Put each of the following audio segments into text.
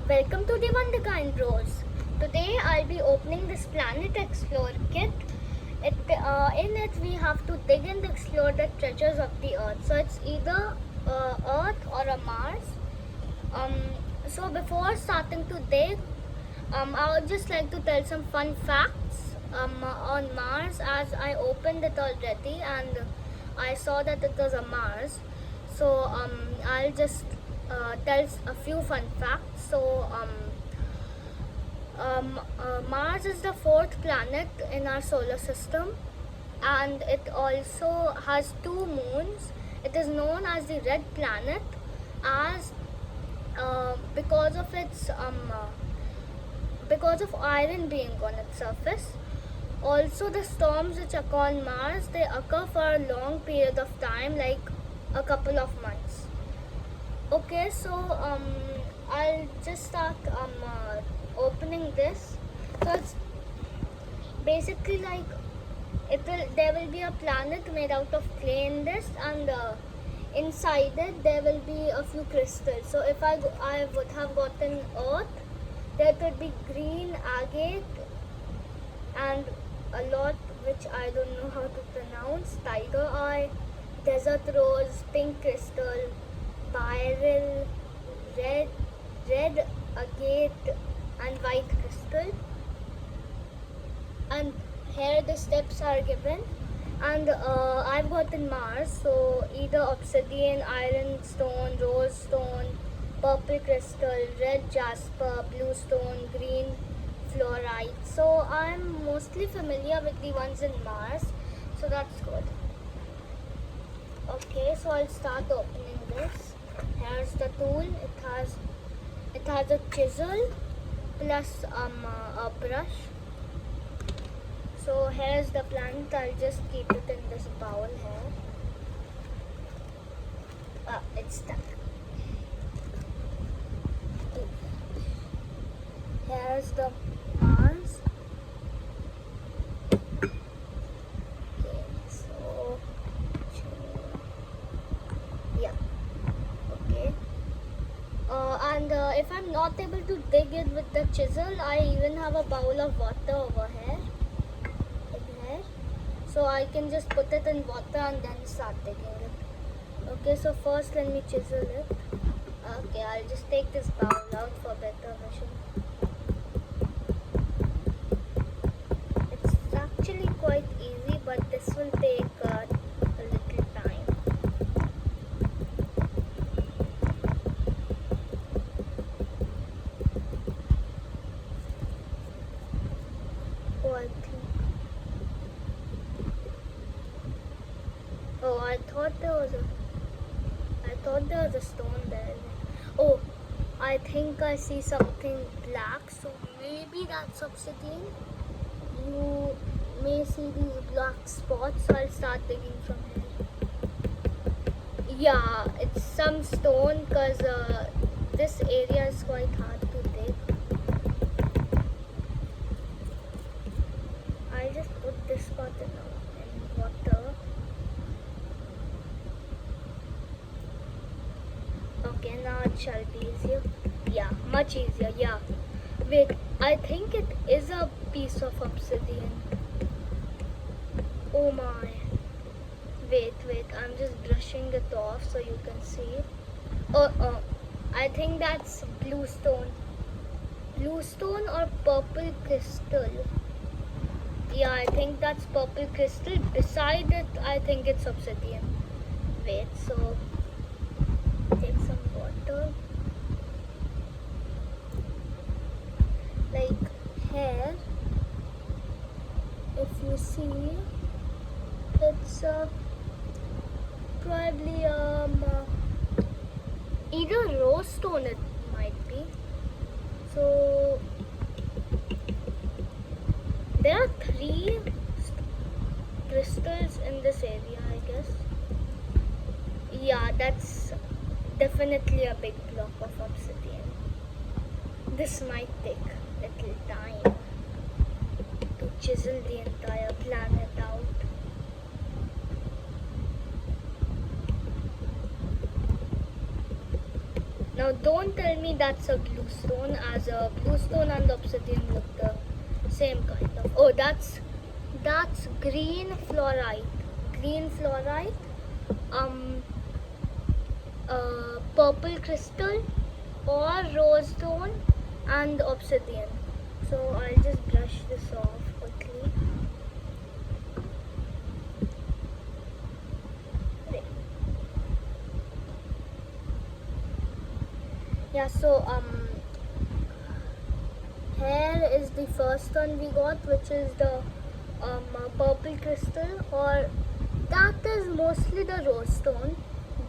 Welcome to the Wonderkind Bros. Today I'll be opening this Planet Explorer kit. In it we have to dig and explore the treasures of the Earth. So it's either Earth or a Mars. So before starting to dig, I would just like to tell some fun facts on Mars, as I opened it already and I saw that it was a Mars. So I'll just tell a few fun facts. Mars is the fourth planet in our solar system, and it also has two moons. It is known as the red planet as because of iron being on its surface. Also, the storms which occur on Mars, they occur for a long period of time, like a couple of months. Okay, so I'll just start opening this. So it's basically like there will be a planet made out of clay in this, and inside it there will be a few crystals. So if I would have gotten Earth, there could be green agate and a lot which I don't know how to pronounce: tiger eye, desert rose, pink crystal, beryl, red agate, and white crystal. And here the steps are given. And I've gotten Mars, so either obsidian, iron stone, rose stone, purple crystal, red jasper, blue stone, green fluorite. So I'm mostly familiar with the ones in Mars, so that's good. Okay, so I'll start opening this. Here's the tool. It has a chisel plus a brush. So here's the plant. I'll just keep it in this bowl here. It's stuck. Here's the Mars. Okay, so yeah. Okay. And if I'm not able to dig it with the chisel, I even have a bowl of water over here. So I can just put it in water and then start digging it. Okay, so first let me chisel it. Okay, I'll just take this bowl out for better vision. It's actually quite easy, but this will take a little time. Oh, I thought there was a stone there. Oh, I think I see something black, so maybe that's obsidian. You may see these black spots, so I'll start digging from here. Yeah, it's some stone, because this area is quite hard to dig. I'll just put this spot in water. Okay, now it shall be easier. Yeah, much easier. Yeah. Wait, I think it is a piece of obsidian. Oh my. Wait, I'm just brushing it off so you can see. Oh, I think that's blue stone. Blue stone or purple crystal. Yeah, I think that's purple crystal. Beside it, I think it's obsidian. Wait, so take some water. Like here, if you see, it's probably either rose stone it might be. So there are 3 crystals in this area, I guess. Yeah, that's definitely a big block of obsidian. This might take little time to chisel the entire planet out. Now don't tell me that's a bluestone, as a bluestone and obsidian look the same kind of. Oh, that's green fluorite. Green fluorite. Purple crystal or rose stone and obsidian. So I'll just brush this off quickly. Yeah, so here is the first one we got, which is the purple crystal, or that is mostly the rose stone.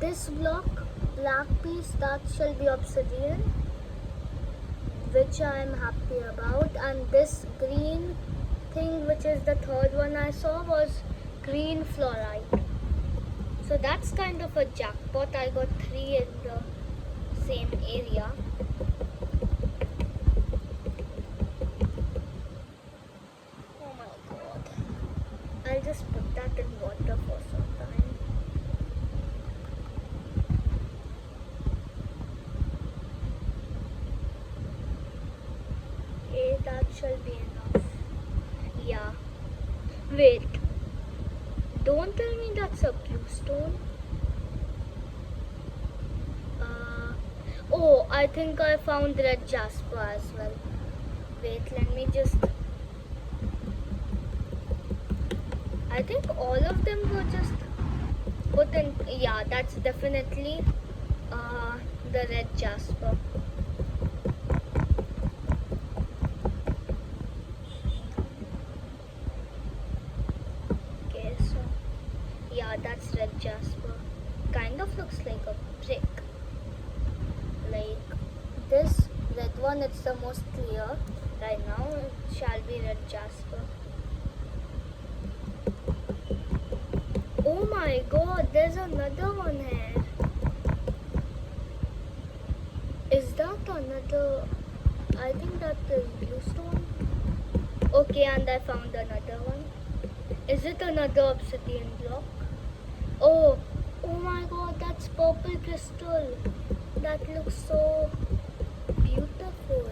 This block, black piece, that shall be obsidian, which I am happy about. And this green thing, which is the third one I saw, was green fluorite. So that's kind of a jackpot. I got 3 in the same area. Oh my god. I'll just put that in water for some time. Okay, that shall be enough. Yeah. Wait. Don't tell me that's a bluestone. Oh, I think I found red jasper as well. Wait, let me just... I think all of them were just put in... Yeah, that's definitely the red jasper. Okay, so... Yeah, that's red jasper. Kind of looks like a brick. Like this red one, it's the most clear right now. It shall be red jasper. Oh my god, there's another one here. Is that another? I think that is bluestone. Okay, and I found another one. Is it another obsidian block? Oh my god, that's purple crystal. That looks so beautiful.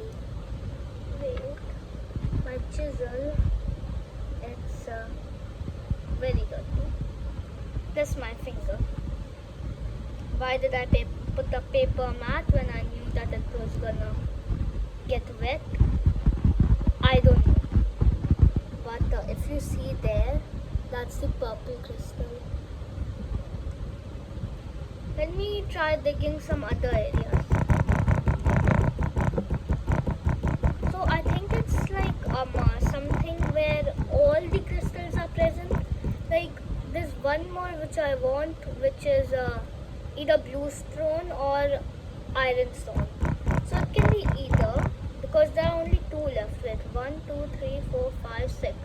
Wait, my chisel, it's very dirty. That's my finger. Why did I put a paper mat when I knew that it was gonna get wet? I don't know. But if you see there, that's the purple crystal. Let me try digging some other areas. So I think it's like something where all the crystals are present. Like there's one more which I want, which is either bluestone or ironstone. So it can be either, because there are only 2 left. With 1, 2, 3, 4, 5, 6.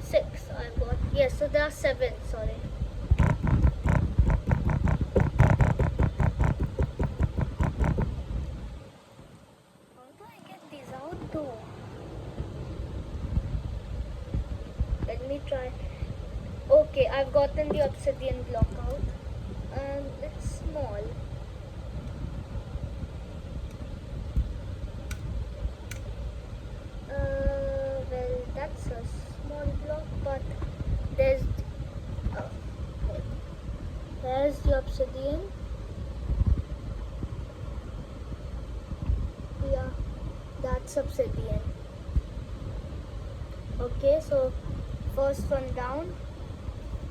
6 I've got. Yes, so there are 7. Sorry. Let me try. Okay, I've gotten the obsidian block out, and it's small. Well, that's a small block, but there's the obsidian. Yeah, that's obsidian. Okay, so first one down.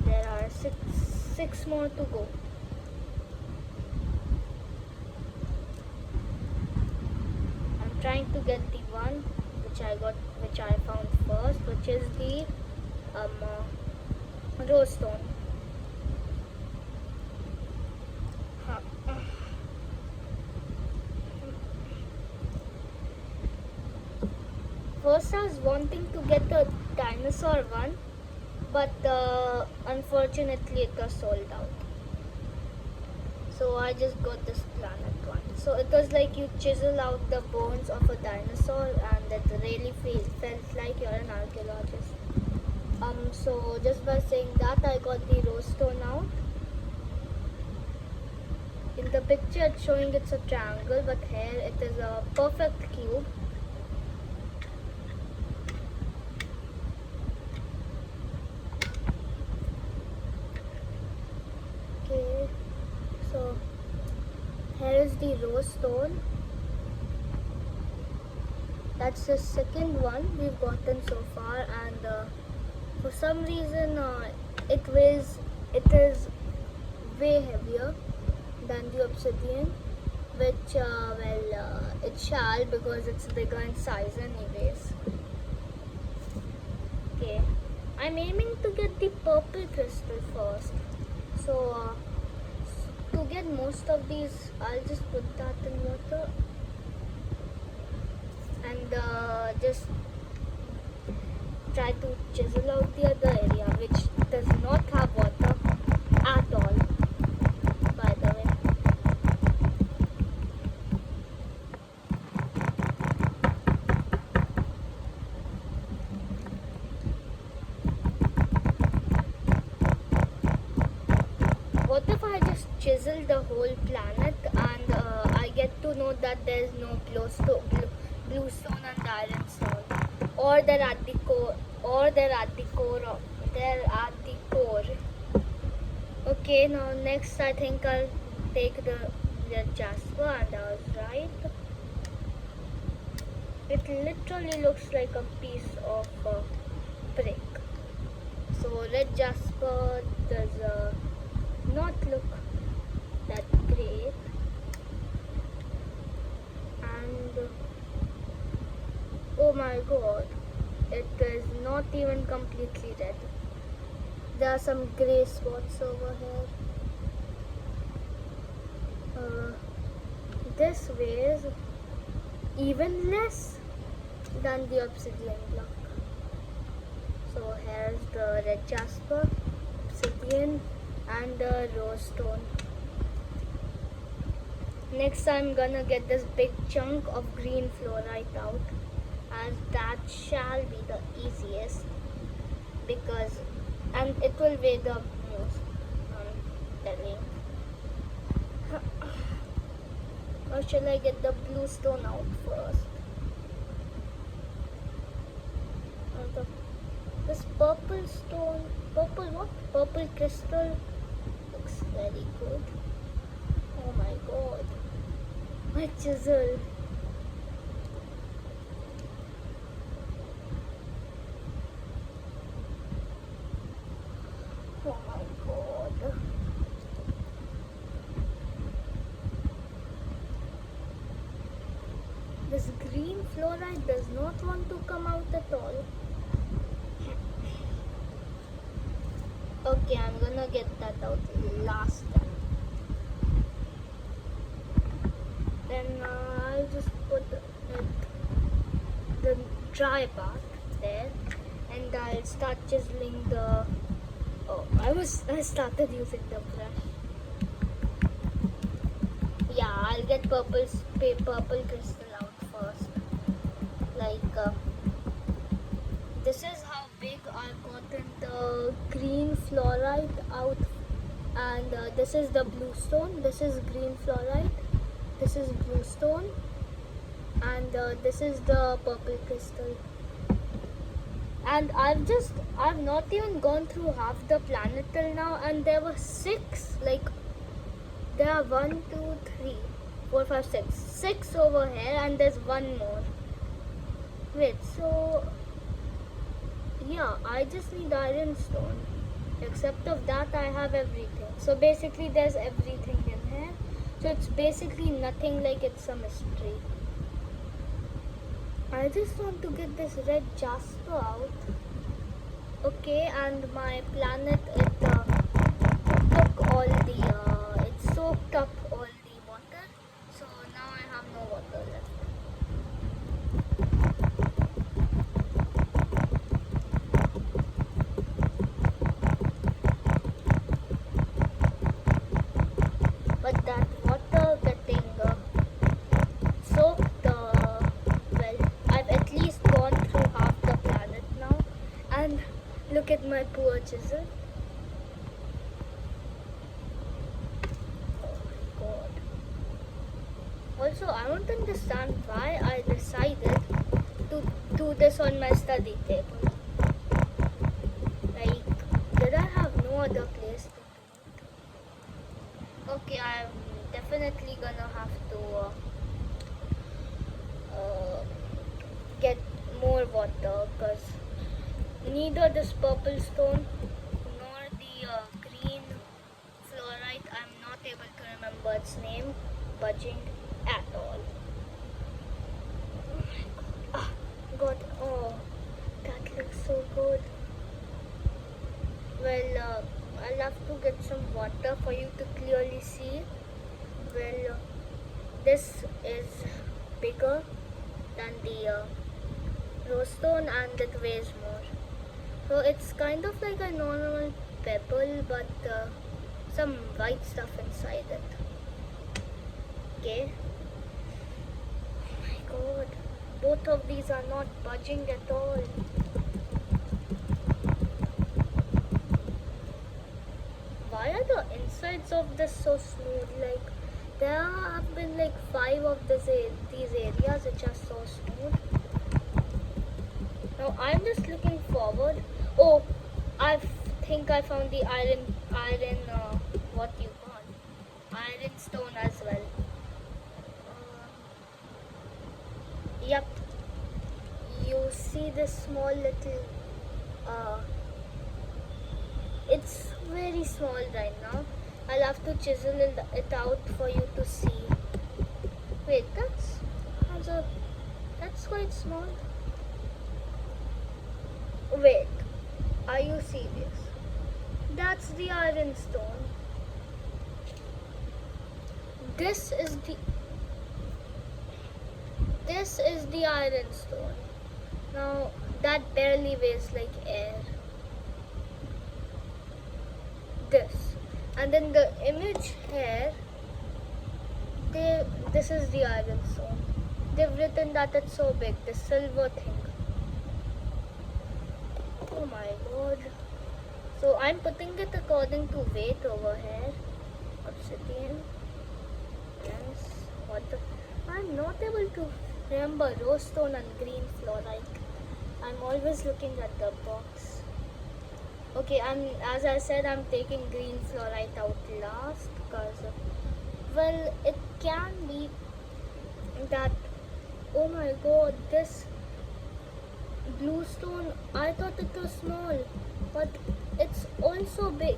There are six more to go. I'm trying to get the one which I found first, which is the rose stone. First I was wanting to get the dinosaur one, but unfortunately it was sold out. So I just got this planet one. So it was like you chisel out the bones of a dinosaur, and it really felt like you're an archaeologist. So just by saying that, I got the rose stone out. In the picture it's showing it's a triangle, but here it is a perfect cube. Okay, so here is the rose stone. That's the second one we've gotten so far, and for some reason it is way heavier than the obsidian, which it shall, because it's bigger in size anyways. Okay, I'm aiming to get the purple crystal first, so to get most of these I'll just put that in water and just try to chisel out the other area which does not have water at all, by the way. What if I just chisel the whole planet and I get to know that there is no blue stone and iron stone, or they're at the core, Okay, now next I think I'll take the red jasper, and I was right. It literally looks like a piece of brick. So red jasper does not look that great, and oh my god, it is not even completely red. There are some grey spots over here. This weighs even less than the obsidian block. So here's the red jasper, obsidian, and the rose stone. Next I'm gonna get this big chunk of green fluorite out, as that shall be the easiest, and it will weigh the most, I'm telling. Or shall I get the blue stone out first? This purple stone, purple crystal looks very good. Oh my god, my chisel. Oh my god. This green fluorite does not want to come out at all. Okay, I'm gonna get that out last time. Then I'll just put the dry part there, and I'll start chiseling the. Oh, I started using the brush. Yeah, I'll get purple crystal out first. Like this is how big I've gotten the green fluorite out, and this is the blue stone. This is green fluorite. This is blue stone, and this is the purple crystal. And I've not even gone through half the planet till now, and there were 6, like there are 1, 2, 3, 4, 5, 6 over here, and there's one more. Wait, so yeah, I just need iron stone. Except of that I have everything. So basically there's everything in here. So it's basically nothing, like it's a mystery. I just want to get this red jasper out. Okay, and my planet, it took all the, it soaked up all the water. So now I have no water left. But that water getting soaked, well, I've at least gone through half the planet now, and look at my poor chisel. Oh my god. don't understand why I decided to do this on my study table. Like, did I have no other place to do it? Okay, I'm definitely gonna have to get more water because neither this purple stone nor the green fluorite, I'm not able to remember its name, budging at all. Oh my god. Ah, God. Oh, that looks so good. Well, I'll have to get some water for you to clearly see. Well, this is bigger than the rose stone and it weighs more. So it's kind of like a normal pebble, but some white stuff inside it. Okay. Oh my god. Both of these are not budging at all. Why are the insides of this so smooth? Like, there have been like 5 of these areas which are so smooth. Now I'm just looking forward. Oh, I think I found the iron, what you call, iron stone as well. Yep. You see this small little, it's very small right now. I'll have to chisel it out for you to see. Wait, that's quite small. Wait, are you serious? That's the iron stone. This is the iron stone. Now that barely weighs like air. This. And then the image here, this is the iron stone. They've written that it's so big, the silver thing. Oh my god. So I'm putting it according to weight over here. Obsidian. Yes. What the? I'm not able to remember rose stone and green fluorite. I'm always looking at the box. Okay, as I said, I'm taking green fluorite out last because, well, it can be that, oh my god, this blue stone, I thought it was small, but it's also big.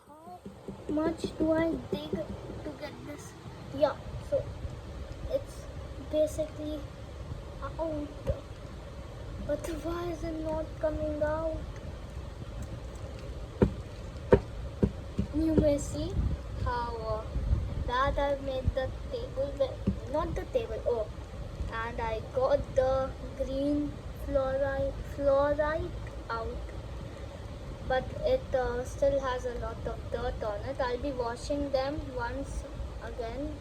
How much do I dig to get this? Yeah, so it's basically out, but why is it not coming out? You may see how that I made the table, not the table, oh, and I got the green fluorite out, but it still has a lot of dirt on it. I'll be washing them once again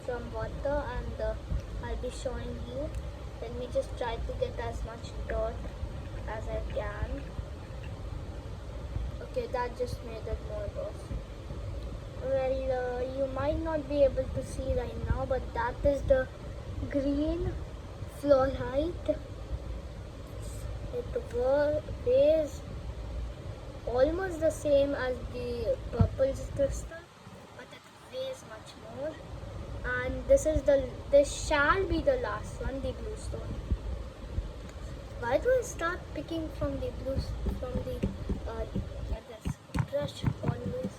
from water and I'll be showing you. Let me just try to get as much dirt as I can. Okay, that just made it more worse. Well, you might not be able to see right now, but that is the green fluorite. It weighs almost the same as the purple crystal, but it weighs much more. And this shall be the last one, the blue stone. Why do I start picking from the this brush always?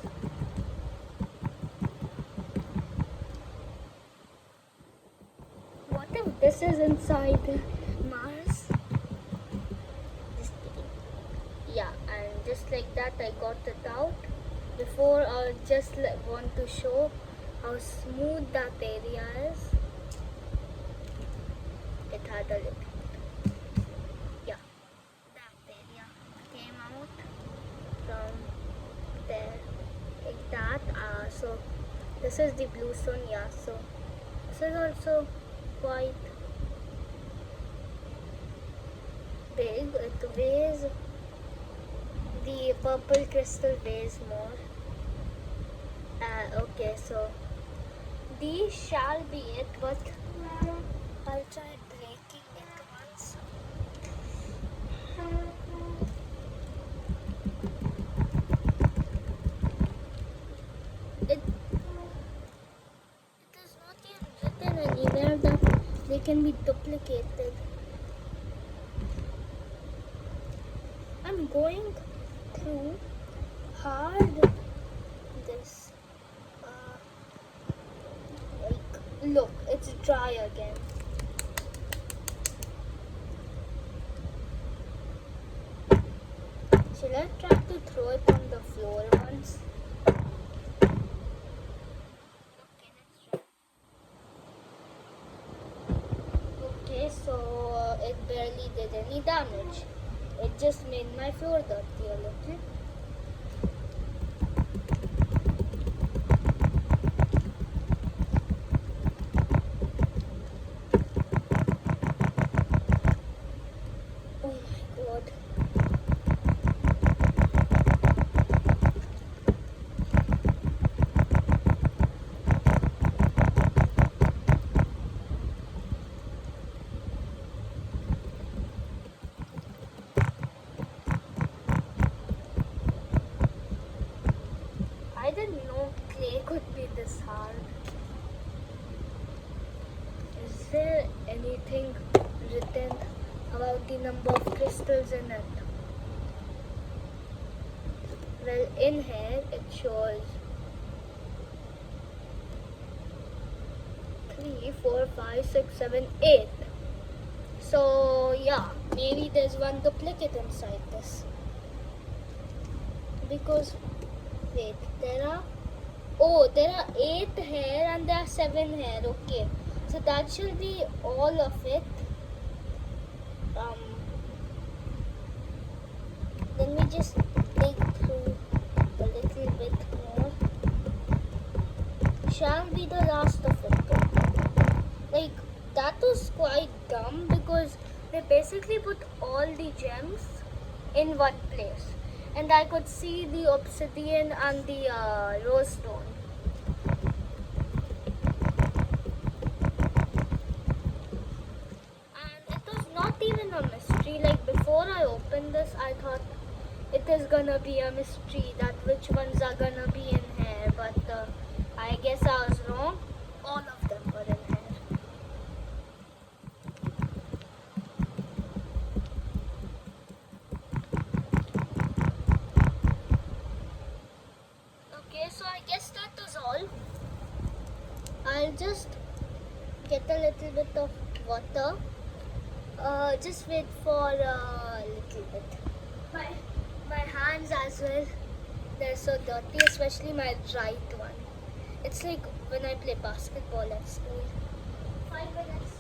What if this is inside Mars? Just kidding. Yeah, and just like that I got it out. Before I just want to show how smooth that area is. It had a little. Yeah, that area came out from there like that. So this is the blue stone. Yeah, so this is also quite big. It weighs, the purple crystal weighs more. Okay, so these shall be it, but I'll try breaking it once. It is not even written anywhere that they can be duplicated. I'm going through hard this. Look, it's dry again. Shall I try to throw it on the floor once? Okay, let's try. Okay, so it barely did any damage. It just made my floor dirty a little. Oh my god. I didn't know clay could be this hard. Is there anything written about the number of crystals in it? Well, in here it shows 3, 4, 5, 6, 7, 8. So yeah, maybe there's one duplicate inside this. Because wait, there are 8 here and there are 7 here. Okay, so that should be all of it. Let me just dig through a little bit more. Shall be the last of it though. Like, that was quite dumb because they basically put all the gems in one place. And I could see the obsidian and the rose stone. And it was not even a mystery. Like, before I opened this, I thought it is gonna be a mystery that which ones are gonna be in here. But I guess I was wrong. All of them were in here. Okay, so I guess that was all. I'll just get a little bit of water. Just wait for a little bit. My hands as well, they're so dirty, especially my right one. It's like when I play basketball at school. 5 minutes.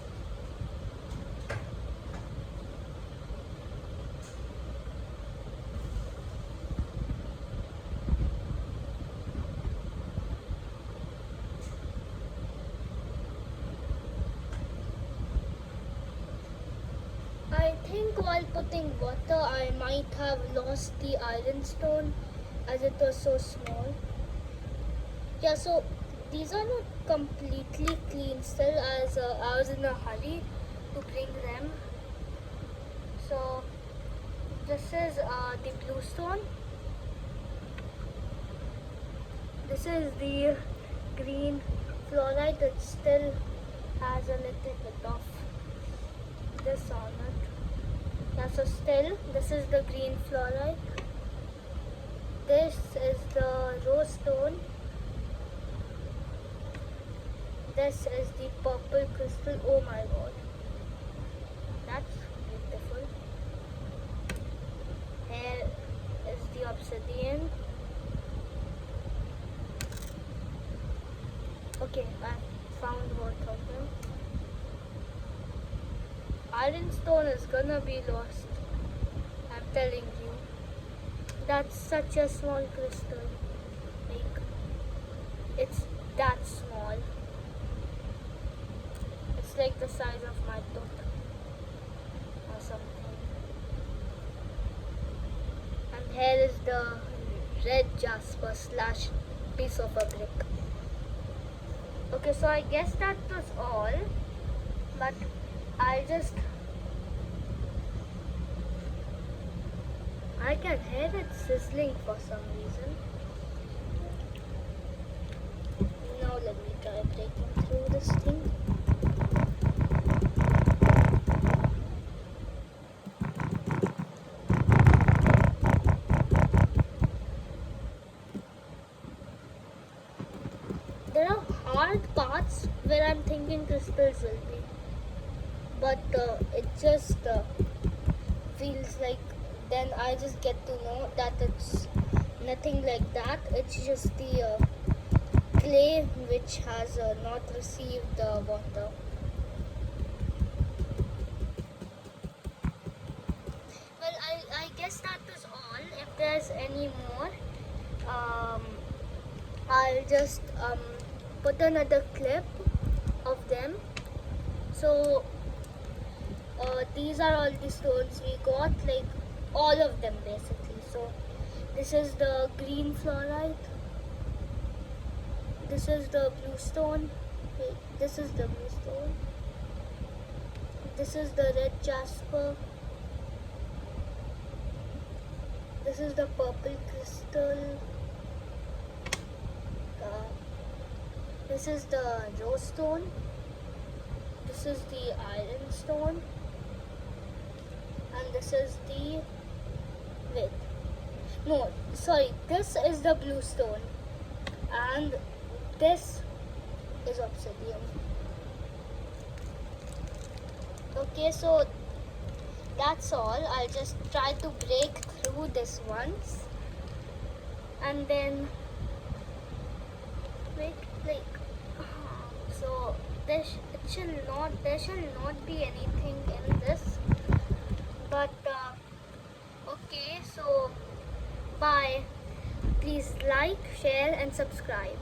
I think while putting water, I might have lost the iron stone as it was so small. Yeah, so these are not completely clean still as I was in a hurry to bring them. So this is the blue stone. This is the green fluorite. It still has a little bit of this on it. Yeah, so still this is the green fluorite. This is the rose stone. This is the purple crystal. Oh my god, that's beautiful. Here is the obsidian. Okay, I found both of them. Iron stone is gonna be lost. I'm telling you. That's such a small crystal. Like, it's that small. It's like the size of my tooth or something. here is the red jasper slash piece of a brick. Okay, so I guess that was all, but I can hear it sizzling for some reason. Now let me try breaking through this thing. There are hard parts where I'm thinking crystals will be, but it just feels like then I just get to know that it's nothing like that. It's just the clay which has not received the water. Well, I guess that was all. If there's any more, I'll just put another clip of them. So these are all the stones we got, like all of them basically. So this is the green fluorite, this is the blue stone, wait, this is the blue stone, this is the red jasper, this is the purple crystal, this is the rose stone, this is the iron stone, and this is the, this is the blue stone, and this is obsidian. Okay, so that's all. I'll just try to break through this once, and then so there shall not be anything in this, but okay, so bye. Please like, share and subscribe.